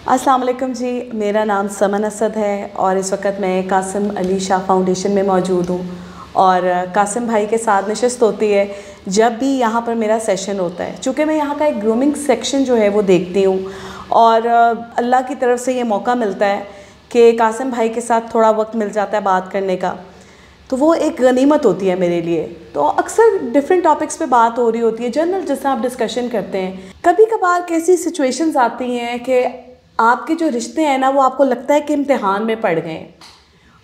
अस्सलाम वालेकुम जी, मेरा नाम समन असद है और इस वक्त मैं कासिम अली शाह फाउंडेशन में मौजूद हूँ। और कासिम भाई के साथ नशिस्त होती है जब भी यहाँ पर मेरा सेशन होता है। चूँकि मैं यहाँ का एक ग्रूमिंग सेक्शन जो है वो देखती हूँ और अल्लाह की तरफ से ये मौका मिलता है कि कासिम भाई के साथ थोड़ा वक्त मिल जाता है बात करने का, तो वो एक गनीमत होती है मेरे लिए। तो अक्सर डिफरेंट टॉपिक्स पे बात हो रही होती है, जनरल जैसा आप डिस्कशन करते हैं। कभी कभार कैसी सिचुएशंस आती हैं कि आपके जो रिश्ते हैं ना, वो आपको लगता है कि इम्तिहान में पड़ गए हैं,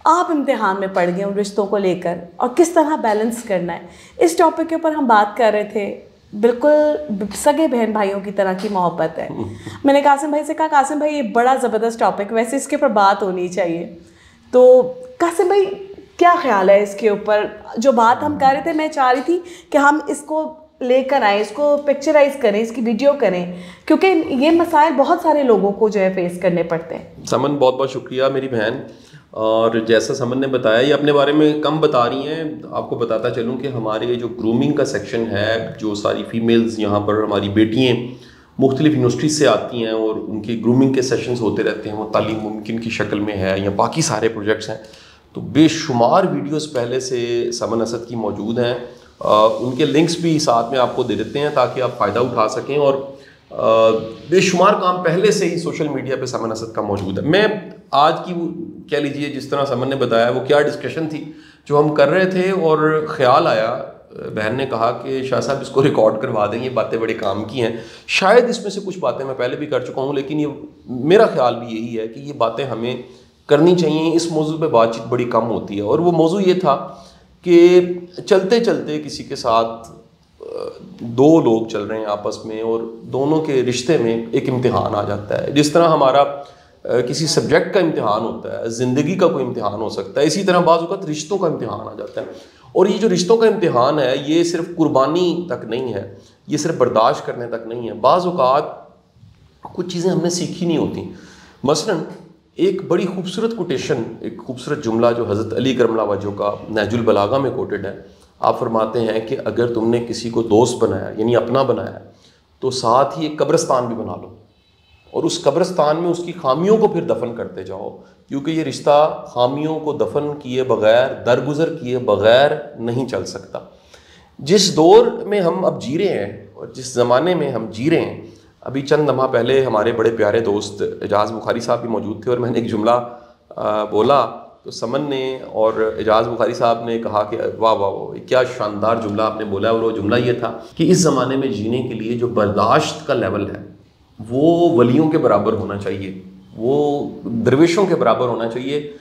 आप इम्तिहान में पड़ गए उन रिश्तों को लेकर और किस तरह बैलेंस करना है। इस टॉपिक के ऊपर हम बात कर रहे थे। बिल्कुल सगे बहन भाइयों की तरह की मोहब्बत है। मैंने कासिम भाई से कहा, कासिम भाई ये बड़ा ज़बरदस्त टॉपिक, वैसे इसके ऊपर बात होनी चाहिए। तो कासिम भाई क्या ख्याल है इसके ऊपर? जो बात हम कर रहे थे, मैं चाह रही थी कि हम इसको लेकर आएँ, इसको पिक्चराइज करें, इसकी वीडियो करें, क्योंकि ये मसाइल बहुत सारे लोगों को जो है फेस करने पड़ते हैं। समन, बहुत बहुत शुक्रिया मेरी बहन। और जैसा समन ने बताया, ये अपने बारे में कम बता रही हैं। आपको बताता चलूँ कि हमारे जो ग्रूमिंग का सेक्शन है, जो सारी फीमेल्स यहाँ पर हमारी बेटियाँ मुख्तलिफ यूनिवर्सिटी से आती हैं और उनके ग्रूमिंग के सेशंस होते रहते हैं, वो तालीम मुमकिन की शक्ल में है या बाकी सारे प्रोजेक्ट्स हैं। तो बेशुमार वीडियोस पहले से समन असद की मौजूद हैं। उनके लिंक्स भी साथ में आपको दे देते हैं ताकि आप फ़ायदा उठा सकें। और बेशुमार काम पहले से ही सोशल मीडिया पे समन असद का मौजूद है। मैं आज की कह लीजिए, जिस तरह समन ने बताया, वो क्या डिस्कशन थी जो हम कर रहे थे और ख़्याल आया, बहन ने कहा कि शाह साहब इसको रिकॉर्ड करवा दें, ये बातें बड़े काम की हैं। शायद इसमें से कुछ बातें मैं पहले भी कर चुका हूँ, लेकिन ये मेरा ख्याल भी यही है कि ये बातें हमें करनी चाहिए। इस मौजू पे बातचीत बड़ी कम होती है। और वो मौजू ये था कि चलते चलते किसी के साथ दो लोग चल रहे हैं आपस में और दोनों के रिश्ते में एक इम्तिहान आ जाता है। जिस तरह हमारा किसी सब्जेक्ट का इम्तिहान होता है, ज़िंदगी का कोई इम्तिहान हो सकता है, इसी तरह बाज़ औक़ात रिश्तों का इम्तिहान आ जाता है। और ये जो रिश्तों का इम्तिहान है, ये सिर्फ कुर्बानी तक नहीं है, ये सिर्फ बर्दाश्त करने तक नहीं है। बाज़ औक़ात कुछ चीज़ें हमने सीखी नहीं होती। मसलन एक बड़ी खूबसूरत कोटेशन, एक खूबसूरत जुमला जो हज़रत अली करमल्लाहु वजहू का नहजुल बलागा में कोटेड है। आप फरमाते हैं कि अगर तुमने किसी को दोस्त बनाया, यानी अपना बनाया, तो साथ ही एक कब्रिस्तान भी बना लो और उस कब्रिस्तान में उसकी खामियों को फिर दफन करते जाओ, क्योंकि ये रिश्ता खामियों को दफन किए बग़ैर, दरगुजर किए बग़ैर नहीं चल सकता। जिस दौर में हम अब जी रहे हैं और जिस ज़माने में हम जी रहे हैं, अभी चंद लम्हा पहले हमारे बड़े प्यारे दोस्त एजाज़ बुखारी साहब भी मौजूद थे और मैंने एक जुमला बोला तो समन ने और एजाज़ बुखारी साहब ने कहा कि वाह वाह वाह, क्या शानदार जुमला आपने बोला। और वो जुमला ये था कि इस ज़माने में जीने के लिए जो बर्दाश्त का लेवल है वो वलियों के बराबर होना चाहिए, वो दरवेशों के बराबर होना चाहिए।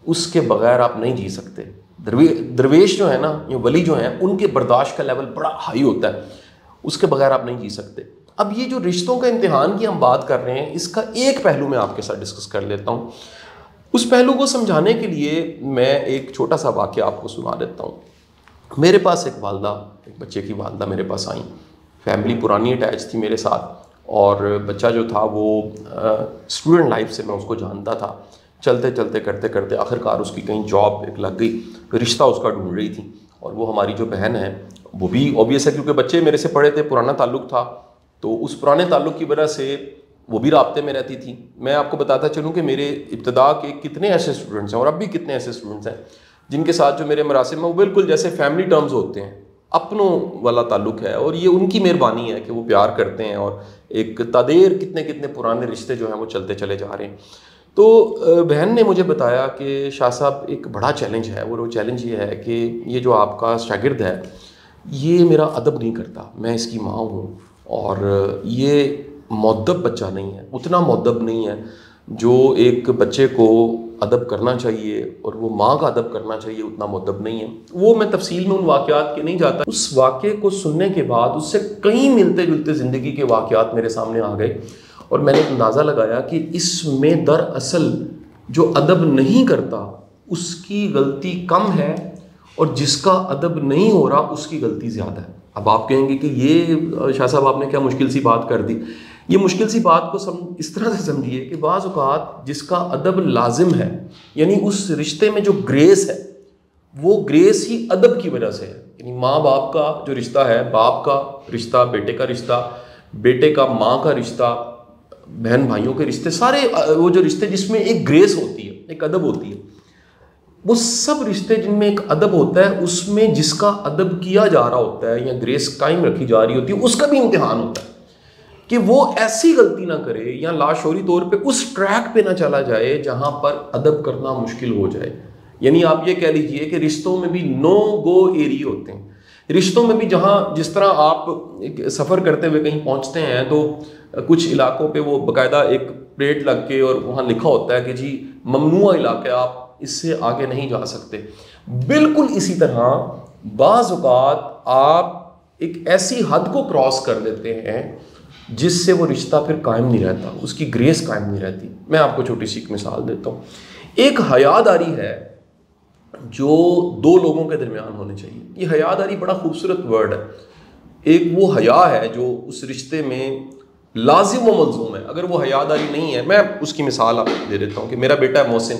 उसके बग़ैर आप नहीं जी सकते। दरवेश जो है ना, ये वली जो हैं, उनके बर्दाश्त का लेवल बड़ा हाई होता है, उसके बग़ैर आप नहीं जी सकते। अब ये जो रिश्तों का इम्तिहान की हम बात कर रहे हैं, इसका एक पहलू मैं आपके साथ डिस्कस कर लेता हूँ। उस पहलू को समझाने के लिए मैं एक छोटा सा वाक़या आपको सुना देता हूँ। मेरे पास एक बच्चे की वालदा मेरे पास आई। फैमिली पुरानी अटैच थी मेरे साथ और बच्चा जो था वो स्टूडेंट लाइफ से मैं उसको जानता था। चलते चलते करते करते आखिरकार उसकी कहीं जॉब एक लग गई, रिश्ता उसका ढूंढ रही थी। और वो हमारी जो बहन है वो भी ऑब्वियस है, क्योंकि बच्चे मेरे से पढ़े थे, पुराना ताल्लुक़ था, तो उस पुराने ताल्लुक़ की वजह से वो भी राब्ते में रहती थी। मैं आपको बताता चलूँ कि मेरे इब्तिदा के कितने ऐसे स्टूडेंट्स हैं और अब भी कितने ऐसे स्टूडेंट्स हैं जिनके साथ जो मेरे मरासिम में वो बिल्कुल जैसे फैमिली टर्म्स होते हैं, अपनों वाला ताल्लुक़ है। और ये उनकी मेहरबानी है कि वो प्यार करते हैं और एक तादेर कितने कितने पुराने रिश्ते जो हैं वो चलते चले जा रहे हैं। तो बहन ने मुझे बताया कि शाह साहब एक बड़ा चैलेंज है। वो चैलेंज ये है कि ये जो आपका शागिर्द है ये मेरा अदब नहीं करता, मैं इसकी माँ हूँ और ये मुअद्दब बच्चा नहीं है, उतना मुअद्दब नहीं है जो एक बच्चे को अदब करना चाहिए और वो माँ का अदब करना चाहिए, उतना मुअद्दब नहीं है। वो मैं तफसील में उन वाक़यात के नहीं जाता। उस वाक़े को सुनने के बाद उससे कई मिलते जुलते ज़िंदगी के वाक़यात मेरे सामने आ गए और मैंने अंदाज़ा लगाया कि इसमें दरअसल जो अदब नहीं करता उसकी गलती कम है और जिसका अदब नहीं हो रहा उसकी गलती ज़्यादा है। अब आप कहेंगे कि ये शाह साहब आपने क्या मुश्किल सी बात कर दी। ये मुश्किल सी बात को इस तरह से समझिए कि बाज़ औक़ात जिसका अदब लाजिम है, यानी उस रिश्ते में जो ग्रेस है, वो ग्रेस ही अदब की वजह से है। यानी माँ बाप का जो रिश्ता है, बाप का रिश्ता, बेटे का रिश्ता, बेटे का माँ का रिश्ता, बहन भाइयों के रिश्ते, सारे वो जो रिश्ते जिसमें एक ग्रेस होती है, एक अदब होती है, वो सब रिश्ते जिनमें एक अदब होता है, उसमें जिसका अदब किया जा रहा होता है या ग्रेस कायम रखी जा रही होती है, उसका भी इम्तिहान होता है कि वो ऐसी गलती ना करे या लाशोरी तौर पे उस ट्रैक पे ना चला जाए जहां पर अदब करना मुश्किल हो जाए। यानी आप ये कह लीजिए कि रिश्तों में भी नो गो एरिया होते हैं। रिश्तों में भी जहाँ जिस तरह आप सफ़र करते हुए कहीं पहुँचते हैं तो कुछ इलाकों पे वो बाकायदा एक प्लेट लग के और वहाँ लिखा होता है कि जी ममनुआ इलाके, आप इससे आगे नहीं जा सकते। बिल्कुल इसी तरह बाज़ औक़ात आप एक ऐसी हद को क्रॉस कर देते हैं जिससे वो रिश्ता फिर कायम नहीं रहता, उसकी ग्रेस कायम नहीं रहती। मैं आपको छोटी सी एक मिसाल देता हूँ। एक हयादारी है जो दो लोगों के दरमियान होने चाहिए। ये हयादारी बड़ा खूबसूरत वर्ड है। एक वो हया है जो उस रिश्ते में लाजिम व मलजूम है। अगर वो हयादारी नहीं है, मैं उसकी मिसाल आपको दे देता हूँ कि मेरा बेटा है मोहसिन,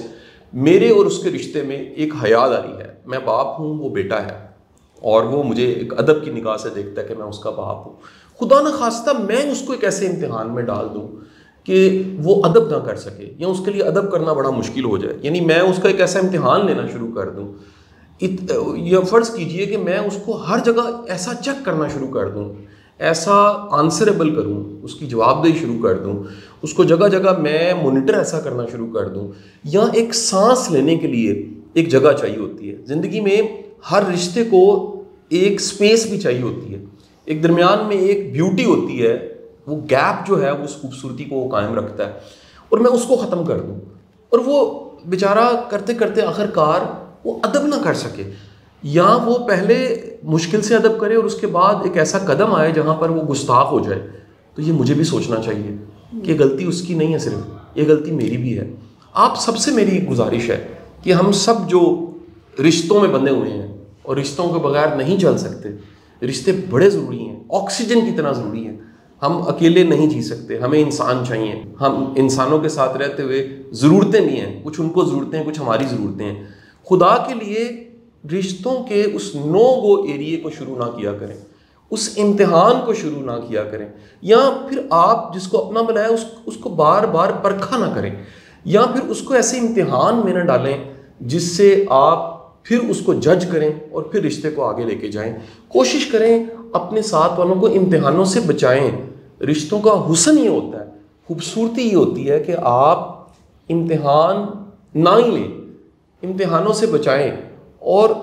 मेरे और उसके रिश्ते में एक हयादारी है। मैं बाप हूँ, वो बेटा है, और वो मुझे एक अदब की निगाह से देखता है कि मैं उसका बाप हूँ। खुदा न खास्ता मैं उसको एक ऐसे इम्तिहान में डाल दूँ कि वो अदब ना कर सके या उसके लिए अदब करना बड़ा मुश्किल हो जाए, यानी मैं उसका एक ऐसा इम्तिहान लेना शुरू कर दूँ। यह फ़र्ज़ कीजिए कि मैं उसको हर जगह ऐसा चेक करना शुरू कर दूँ, ऐसा आंसरेबल करूँ, उसकी जवाबदेही शुरू कर दूँ, उसको जगह जगह मैं मोनिटर ऐसा करना शुरू कर दूँ। या एक सांस लेने के लिए एक जगह चाहिए होती है। ज़िंदगी में हर रिश्ते को एक स्पेस भी चाहिए होती है, एक दरमियान में एक ब्यूटी होती है, वो गैप जो है उस खूबसूरती को वो कायम रखता है। और मैं उसको ख़त्म कर दूँ और वो बेचारा करते करते आखिरकार वो अदब ना कर सके, या वो पहले मुश्किल से अदब करे और उसके बाद एक ऐसा कदम आए जहाँ पर वो गुस्ताख हो जाए। तो ये मुझे भी सोचना चाहिए कि गलती उसकी नहीं है, सिर्फ ये गलती मेरी भी है। आप सबसे मेरी गुजारिश है कि हम सब जो रिश्तों में बंधे हुए हैं और रिश्तों के बगैर नहीं चल सकते, रिश्ते बड़े ज़रूरी हैं, ऑक्सीजन की तरह ज़रूरी हैं। हम अकेले नहीं जी सकते, हमें इंसान चाहिए। हम इंसानों के साथ रहते हुए ज़रूरतें भी हैं, कुछ उनको ज़रूरतें हैं, कुछ हमारी ज़रूरतें हैं। खुदा के लिए रिश्तों के उस नो गो एरिए को शुरू ना किया करें, उस इम्तिहान को शुरू ना किया करें, या फिर आप जिसको अपना बनाया उसको बार बार परखा ना करें, या फिर उसको ऐसे इम्तिहान में ना डालें जिससे आप फिर उसको जज करें और फिर रिश्ते को आगे लेके जाएं। कोशिश करें अपने साथ वालों को इम्तिहानों से बचाएं। रिश्तों का हुस्न ये होता है, खूबसूरती ये होती है कि आप इम्तिहान ना ही लें, इम्तिहानों से बचाएं और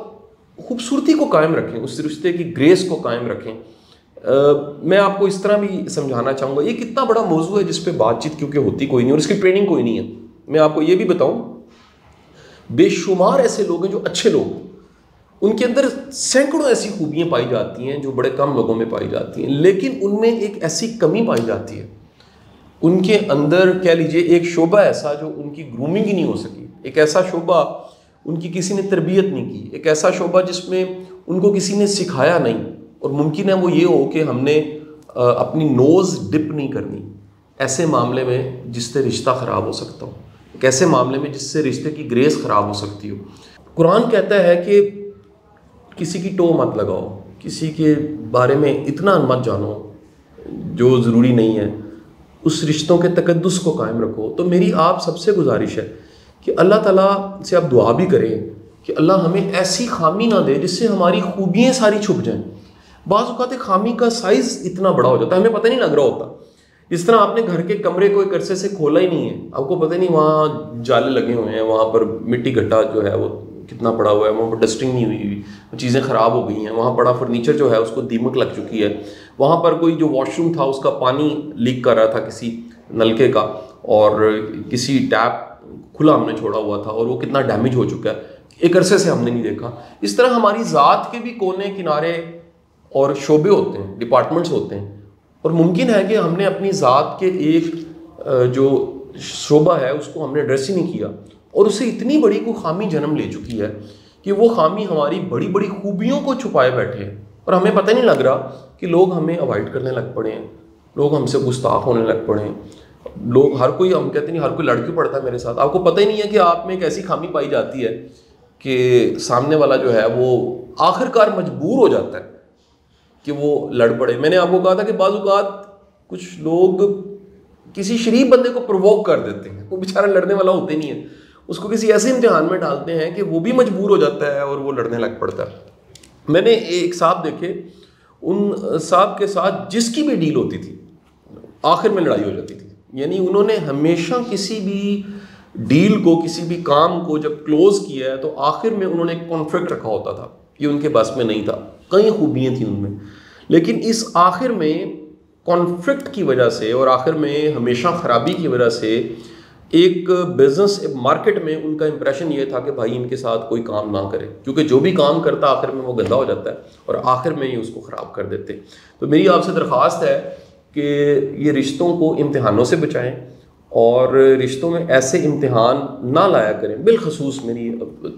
खूबसूरती को कायम रखें, उस रिश्ते की ग्रेस को कायम रखें। मैं आपको इस तरह भी समझाना चाहूँगा, ये कितना बड़ा मौजू है जिस पे बातचीत क्योंकि होती कोई नहीं और इसकी ट्रेनिंग कोई नहीं है। मैं आपको ये भी बताऊँ, बेशुमार ऐसे लोग हैं जो अच्छे लोग, उनके अंदर सैकड़ों ऐसी खूबियाँ पाई जाती हैं जो बड़े कम लोगों में पाई जाती हैं, लेकिन उनमें एक ऐसी कमी पाई जाती है, उनके अंदर कह लीजिए एक शोबा ऐसा जो उनकी ग्रूमिंग ही नहीं हो सकी, एक ऐसा शोबा उनकी किसी ने तरबियत नहीं की, एक ऐसा शोबा जिसमें उनको किसी ने सिखाया नहीं। और मुमकिन है वो ये हो कि हमने अपनी नोज़ डिप नहीं करनी ऐसे मामले में जिससे रिश्ता ख़राब हो सकता हो, एक ऐसे मामले में जिससे रिश्ते की ग्रेस ख़राब हो सकती हो। कुरान कहता है कि किसी की टो मत लगाओ, किसी के बारे में इतना मत जानो जो ज़रूरी नहीं है, उस रिश्तों के तकद्दुस को कायम रखो। तो मेरी आप सबसे गुजारिश है कि अल्लाह ताला से आप दुआ भी करें कि अल्लाह हमें ऐसी खामी ना दे जिससे हमारी खूबियाँ सारी छुप जाएं। बाज़ औक़ात खामी का साइज़ इतना बड़ा हो जाता है, हमें पता नहीं लग रहा होता। इस तरह आपने घर के कमरे को एक अरसे से खोला ही नहीं है, आपको पता नहीं वहाँ जाले लगे हुए हैं, वहाँ पर मिट्टी गड्ढा जो है वो कितना पड़ा हुआ है, वहाँ पर डस्टिंग नहीं हुई, चीज़ें ख़राब हो गई हैं, वहाँ पड़ा फर्नीचर जो है उसको दीमक लग चुकी है, वहाँ पर कोई जो वॉशरूम था उसका पानी लीक कर रहा था किसी नलके का, और किसी टैप खुला हमने छोड़ा हुआ था और वो कितना डैमेज हो चुका है, एक अरसे से हमने नहीं देखा। इस तरह हमारी ज़ात के भी कोने किनारे और शोबे होते हैं, डिपार्टमेंट्स होते हैं, और मुमकिन है कि हमने अपनी ज़ात के एक जो शोबा है उसको हमने एड्रेस ही नहीं किया और उससे इतनी बड़ी कोई खामी जन्म ले चुकी है कि वो खामी हमारी बड़ी बड़ी खूबियों को छुपाए बैठे हैं और हमें पता नहीं लग रहा कि लोग हमें अवॉइड करने लग पड़े हैं, लोग हमसे गुस्ताख होने लग पड़े हैं, लोग हर कोई, हम कहते नहीं हर कोई लड़की पड़ता है मेरे साथ, आपको पता ही नहीं है कि आप में एक ऐसी खामी पाई जाती है कि सामने वाला जो है वो आखिरकार मजबूर हो जाता है कि वो लड़ पड़े। मैंने आपको कहा था कि बाज़ औक़ात कुछ लोग किसी शरीफ बंदे को प्रोवोक कर देते हैं, वो बेचारा लड़ने वाला होते नहीं है, उसको किसी ऐसे इम्तिहान में डालते हैं कि वो भी मजबूर हो जाता है और वो लड़ने लग पड़ता है। मैंने एक साहब देखे, उन साहब के साथ जिसकी भी डील होती थी आखिर में लड़ाई हो जाती थी। यानी उन्होंने हमेशा किसी भी डील को, किसी भी काम को जब क्लोज किया है तो आखिर में उन्होंने एक कॉन्फ्लिक्ट रखा होता था, ये उनके बस में नहीं था। कई खूबियाँ थी उनमें, लेकिन इस आखिर में कॉन्फ्लिक्ट की वजह से और आखिर में हमेशा ख़राबी की वजह से एक बिज़नेस मार्केट में उनका इंप्रेशन ये था कि भाई इनके साथ कोई काम ना करे, क्योंकि जो भी काम करता आखिर में वो गंदा हो जाता है और आखिर में ही उसको ख़राब कर देते। तो मेरी आपसे दरख्वास्त है कि ये रिश्तों को इम्तिहानों से बचाएं और रिश्तों में ऐसे इम्तिहान ना लाया करें। बिलखसूस मेरी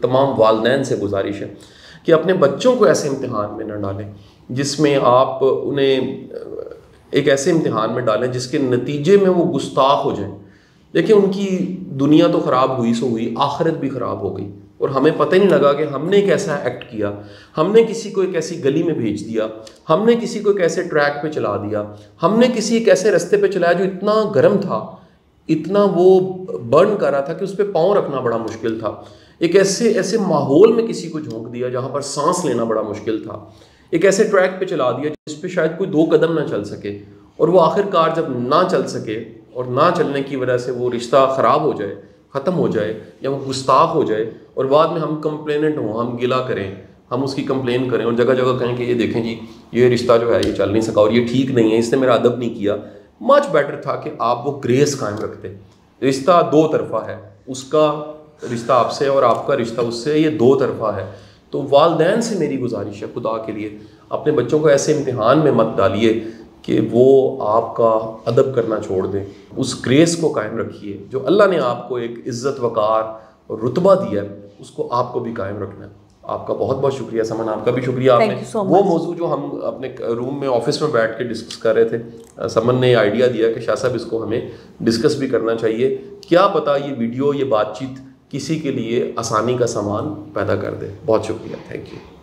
तमाम वालिदैन से गुजारिश है कि अपने बच्चों को ऐसे इम्तिहान में न डालें जिसमें आप उन्हें एक ऐसे इम्तिहान में डालें जिसके नतीजे में वो गुस्ताख हो जाएं। देखिए, उनकी दुनिया तो ख़राब हुई सो हुई, आखिरत भी ख़राब हो गई और हमें पता ही नहीं लगा कि हमने एक ऐसा एक्ट किया, हमने किसी को एक ऐसी गली में भेज दिया, हमने किसी को एक ऐसे ट्रैक पे चला दिया, हमने किसी एक ऐसे रास्ते पे चलाया जो इतना गर्म था, इतना वो बर्न कर रहा था कि उस पर पाँव रखना बड़ा मुश्किल था। एक ऐसे माहौल में किसी को झोंक दिया जहाँ पर सांस लेना बड़ा मुश्किल था। एक ऐसे ट्रैक पे चला दिया जिस पे शायद कोई 2 कदम ना चल सके और वो आखिरकार जब ना चल सके और ना चलने की वजह से वो रिश्ता ख़राब हो जाए, ख़त्म हो जाए या वो गुस्ताख हो जाए और बाद में हम कंप्लेनेंट हों, हम गिला करें, हम उसकी कंप्लेन करें और जगह जगह कहें कि ये देखें जी ये रिश्ता जो है ये चल नहीं सका और ये ठीक नहीं है, इसने मेरा अदब नहीं किया। मच बेटर था कि आप वो ग्रेस कायम रखते। रिश्ता 2 तरफ़ा है, उसका रिश्ता आपसे और आपका रिश्ता उससे, ये 2 तरफ़ा है। तो वालिदैन से मेरी गुजारिश है, खुदा के लिए अपने बच्चों को ऐसे इम्तिहान में मत डालिए कि वो आपका अदब करना छोड़ दें। उस ग्रेस को कायम रखिए जो अल्लाह ने आपको एक इज़्ज़त वक़ार और रुतबा दिया है, उसको आपको भी कायम रखना है। आपका बहुत बहुत शुक्रिया समन, आपका भी शुक्रिया। आपने वो मौजू जो हम अपने रूम में ऑफिस में बैठ के डिस्कस कर रहे थे, समन ने आइडिया दिया कि शाह साहब इसको हमें डिस्कस भी करना चाहिए। क्या पता ये वीडियो, ये बातचीत किसी के लिए आसानी का सामान पैदा कर दे। बहुत शुक्रिया, थैंक यू।